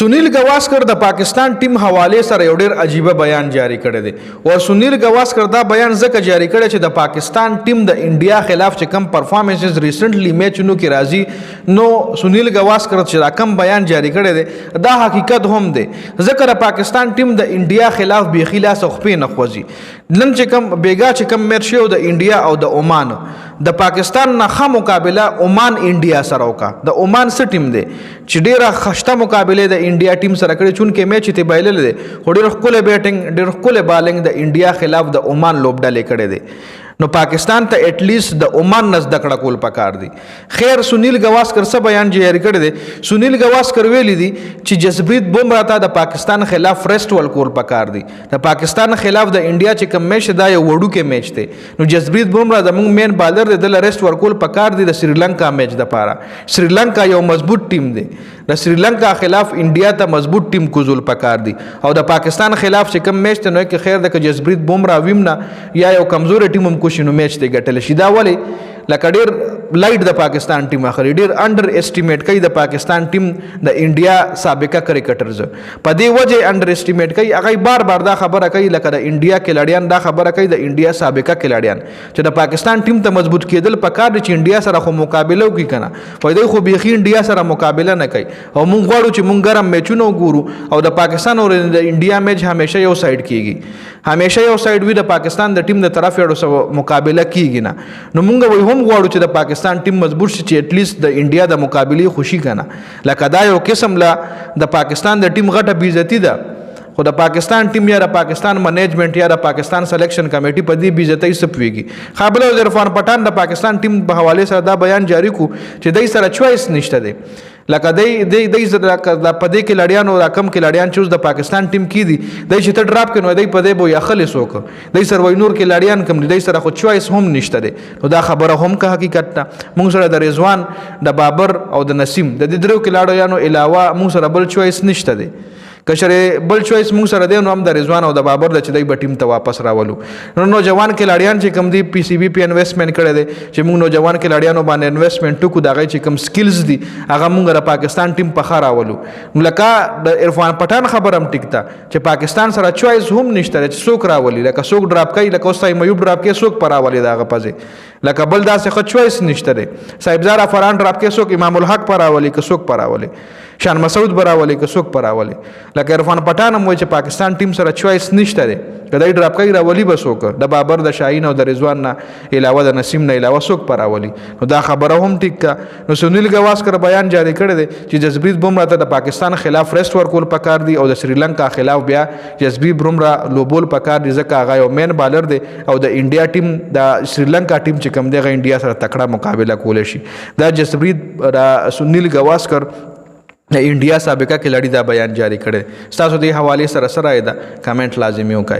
सुनील गावस्कर د Pakistan टीम حواله سره یو ډیر عجیب بیان جاری کړی دی او سنیل گواسکر دا بیان ځکه جاری کړی چې د پاکستان ټیم د انډیا خلاف چې کم پرفارمنسز ریسنټلی میچونو کې راځي نو سنیل گواسکر چې رقم بیان جاری کړی دی دا حقیقت هم دی ځکه د پاکستان ټیم د انډیا خلاف به خلاص خپې نه خوځي نن چې کم بیګا چې کم میچ شو د انډیا او د عمان د پاکستان نه ښه مقابله عمان انډیا سره وکا د عمان سره ټیم دی چې ډیره خشته مقابله د انډیا ټیم سره کړی چون کې میچ ته بایلل دي خو ډېر ښکلی بیټینګ ډېر ښکلی بالینګ د انډیا خلاف د عمان لوبډلې کړی دی نو پاکستان ته اټ لیست د عمان نه زده کړه کول پکار دي خیر سنیل گواسکر څه بیان جاری کړی دی سنیل گواسکر ویلی دي چې جسپریت بمراه ته د پاکستان خلاف فرست ول کول پکار دي د پاکستان خلاف د انډیا چې کوم میچ دا یو وړوکی میچ دی نو جسپریت بمراه زموږ مین بالر دی د ریسټ ورکول پکار دي د سریلانکا میچ د پاره سریلانکا یو مضبوط ټیم دی د سریلانکا خلاف انډیا ته مضبوط ټیم کوزول پکار دي او د پاکستان خلاف چې کوم میچ ته نو کې خیر د جسپریت بمراه ویمنا یا یو کمزور ټیم هم کوشینو میچ ته ګټل شي دا ولی لکه ډیر لایټ د پاکستان ټیم اخلي ډیر انډر اسټیمیټ کوي د پاکستان ټیم د انډیا سابقه کرکټرز په دې وجه انډر اسټیمیټ کوي هغه بار بار دا خبره کوي لکه د انډیا کھلاډیان دا خبره کوي د انډیا سابقه کھلاډیان چې د پاکستان ټیم ته مضبوط کېدل پکار دي چې انډیا سره خو مقابله وکړي کنه په دې خو بيخي انډیا سره مقابله نه کوي او موږ غواړو چې موږ ګرم میچونه وګورو او د پاکستان او د انډیا میچ همیشه یو سایډ کیږي همیشه یو سایډ وي د پاکستان د ټیم د طرف یو مقابله کیږي نه نو موږ هم غواړو چې د پاکستان ټیم مضبوط شي چې اټ لیست د انډیا د مقابله خوشي کنه لکه دا یو قسم لا د پاکستان د ټیم غټه بیزتی ده خو د پاکستان ټیم یا د پاکستان منیجمنت یا د پاکستان سلیکشن کمیټي په دې بیزتی سپويږي قابل عرفان پټان د پاکستان ټیم په حواله سره دا بیان جاری کو چې دای سره چويس نشته دی لکه دای زره د پدې کې لړیانو رقم کې لړیان چوز د پاکستان ټیم کې دي دای چې ته ډراپ کینو دای په دې بو یا خلص وک دای سره وینور کې لړیان کم دای سره خو چويس هم نشته دی نو دا خبره هم که حقیقت ته موږ سره د رضوان د بابر او د نسیم د دې درو کې لړیانو علاوه موږ سره بل چويس نشته دی کشره بل چويس موږ سره دی نو هم د رضوان او د بابر د چې دای ټیم ته واپس راولو نو جوان کې لړیان چې کم دی پی سی بی پی انویسټمنٹ کړي دي چې موږ نو جوان کې لړیانو باندې انویسټمنٹ ټکو دغه چې کم سکلز دي هغه موږ د پاکستان ټیم په خار راولو لکه د عرفان پټان خبر هم ټیکتا چې پاکستان سره چويس هم نشته چې څوک راولي لکه څوک ډراپ کوي لکه اوسای میوب ډراپ کوي څوک پر راولي دغه پځه لکه بل داسې خو چويس نشته دی صاحبزار فران ډراپ کوي څوک امام الحق پر راولي که څوک پر راولي شان مسعود براولي که څوک براولي لکه عرفان پټان هم وایي چې پاکستان ټیم سره چويس نشته دی کدی ډراپ کوي راولي به څوک د بابر د شاهین او د رضوان نه علاوه د نسیم نه علاوه څوک براولي نو دا خبره هم ټیک کا نو سنیل گواسکر بیان جاری کړی دی چې جسپریت بمراه ته د پاکستان خلاف ریسټ ورکول پکار دی او د سریلانکا خلاف بیا جسپریت بمراه لوبول پکار دی ځکه هغه یو مین بالر دی او د انډیا ټیم د سریلانکا ټیم چې کم دی هغه انډیا سره تکړه مقابله کول شي دا جسپریت سنیل گواسکر د انډیا سابقه کھلاډي دا بیان جاری کړي تاسو د حواله سره سره دا کمنټ لازمي وکړئ